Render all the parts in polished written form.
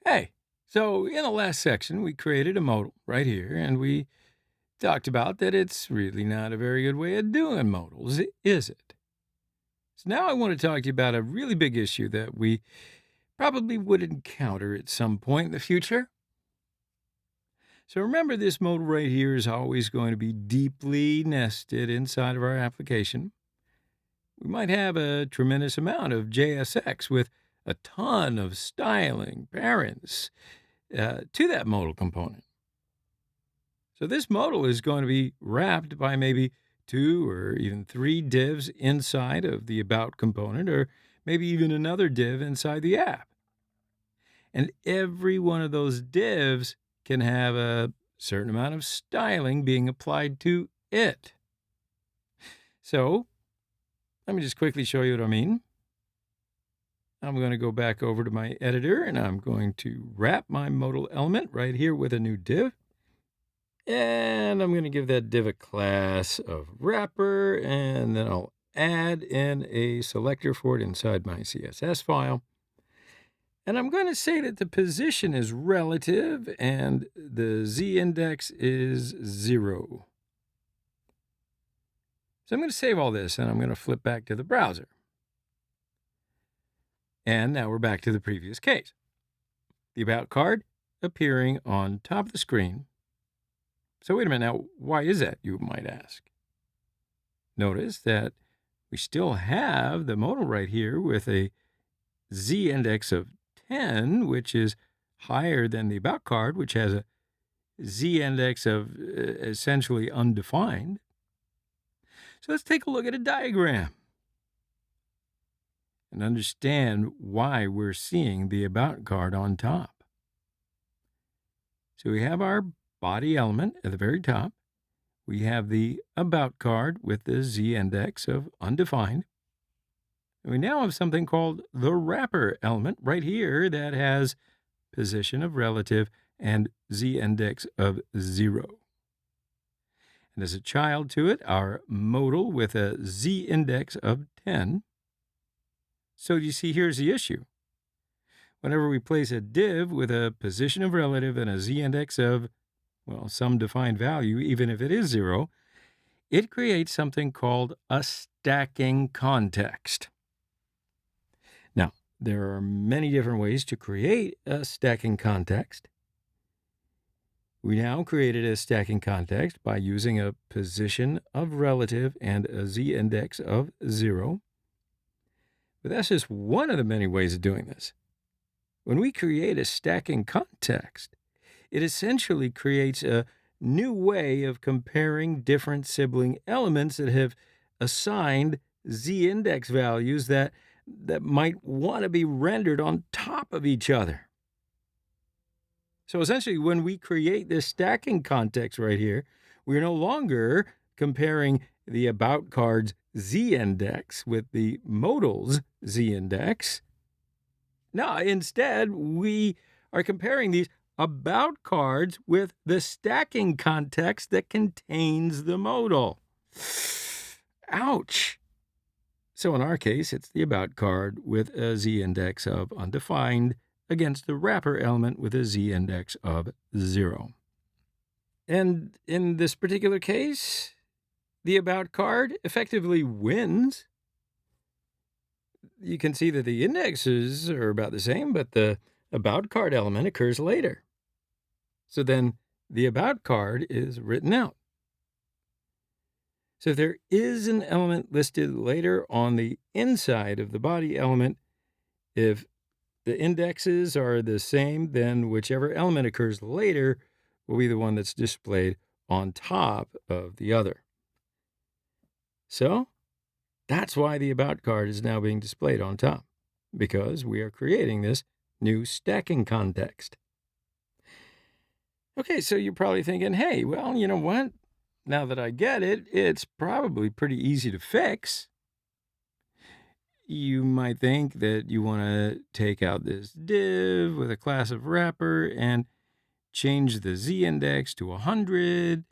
Hey, so in the last section, we created a modal right here, and we talked about that it's really not a very good way of doing modals, is it? So now I want to talk to you about a really big issue that we probably would encounter at some point in the future. So remember, this modal right here is always going to be deeply nested inside of our application. We might have a tremendous amount of JSX with a ton of styling parents to that modal component. So this modal is going to be wrapped by maybe two or even three divs inside of the about component, or maybe even another div inside the app. And every one of those divs can have a certain amount of styling being applied to it. So let me just quickly show you what I mean. I'm going to go back over to my editor and I'm going to wrap my modal element right here with a new div. And I'm going to give that div a class of wrapper, and then I'll add in a selector for it inside my CSS file. And I'm going to say that the position is relative and the z-index is 0. So I'm going to save all this, and I'm going to flip back to the browser. And now we're back to the previous case. The About card appearing on top of the screen. So wait a minute now, why is that, you might ask? Notice that we still have the modal right here with a z-index of 10, which is higher than the About card, which has a z-index of essentially undefined. So let's take a look at a diagram and understand why we're seeing the About card on top. So we have our body element at the very top. We have the About card with the z-index of undefined. And we now have something called the wrapper element right here that has position of relative and z-index of 0. And as a child to it, our modal with a z-index of 10. So you see, here's the issue. Whenever we place a div with a position of relative and a z-index of, well, some defined value, even if it is 0, it creates something called a stacking context. Now, there are many different ways to create a stacking context. We now created a stacking context by using a position of relative and a z-index of 0. But that's just one of the many ways of doing this. When we create a stacking context, it essentially creates a new way of comparing different sibling elements that have assigned z-index values that might want to be rendered on top of each other. So essentially, when we create this stacking context right here, we're no longer comparing the About card's z-index with the modal's z-index. No, instead, we are comparing these About cards with the stacking context that contains the modal. Ouch. So in our case, it's the About card with a z-index of undefined against the wrapper element with a z-index of 0. And in this particular case, the About card effectively wins. You can see that the indexes are about the same, but the About card element occurs later. So then the About card is written out. So if there is an element listed later on the inside of the body element, if the indexes are the same, then whichever element occurs later will be the one that's displayed on top of the other. So that's why the About card is now being displayed on top, because we are creating this new stacking context. Okay, so you're probably thinking, hey, well, you know what? Now that I get it, it's probably pretty easy to fix. You might think that you want to take out this div with a class of wrapper and change the z-index to 100,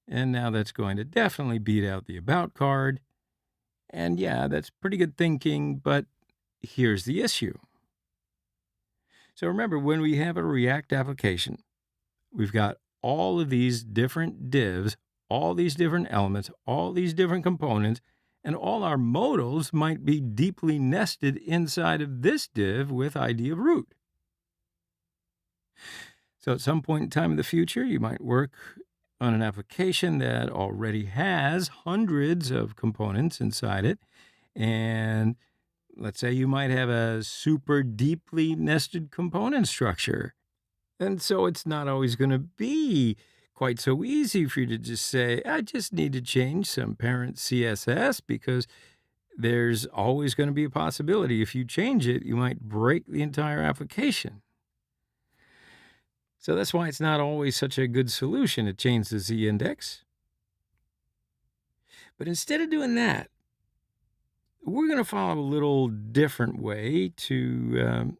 and now that's going to definitely beat out the About card. And yeah, that's pretty good thinking, but here's the issue. So remember, when we have a React application, we've got all of these different divs, all these different elements, all these different components, and all our modals might be deeply nested inside of this div with ID of root. So at some point in time in the future, you might work on an application that already has hundreds of components inside it. And let's say you might have a super deeply nested component structure. And so it's not always going to be quite so easy for you to just say, I just need to change some parent CSS, because there's always going to be a possibility if you change it, you might break the entire application. So that's why it's not always such a good solution to change the Z index. But instead of doing that, we're going to follow a little different way to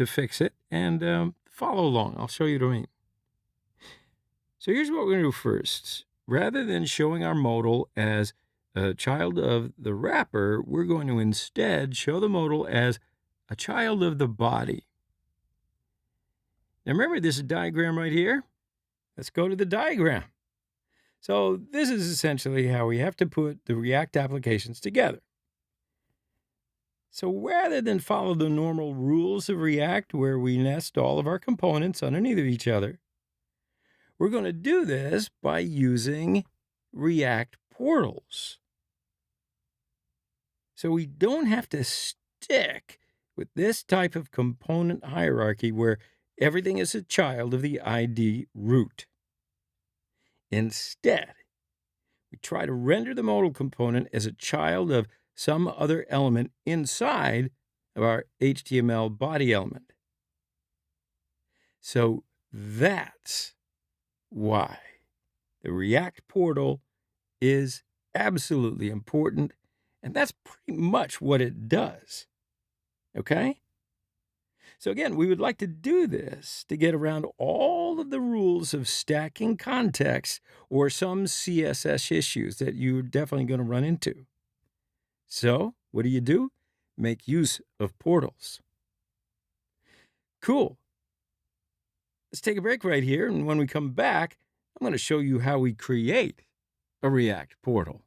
fix it, and follow along. I'll show you what I mean. So here's what we're going to do first. Rather than showing our modal as a child of the wrapper, we're going to instead show the modal as a child of the body. Now remember this diagram right here? Let's go to the diagram. So this is essentially how we have to put the React applications together. So rather than follow the normal rules of React, where we nest all of our components underneath of each other, we're going to do this by using React portals. So we don't have to stick with this type of component hierarchy where everything is a child of the ID root. Instead, we try to render the modal component as a child of some other element inside of our HTML body element. So that's why the React portal is absolutely important, and that's pretty much what it does. Okay? So again, we would like to do this to get around all of the rules of stacking context or some CSS issues that you're definitely going to run into. So what do? Make use of portals. Cool. Let's take a break right here, and when we come back, I'm going to show you how we create a React portal.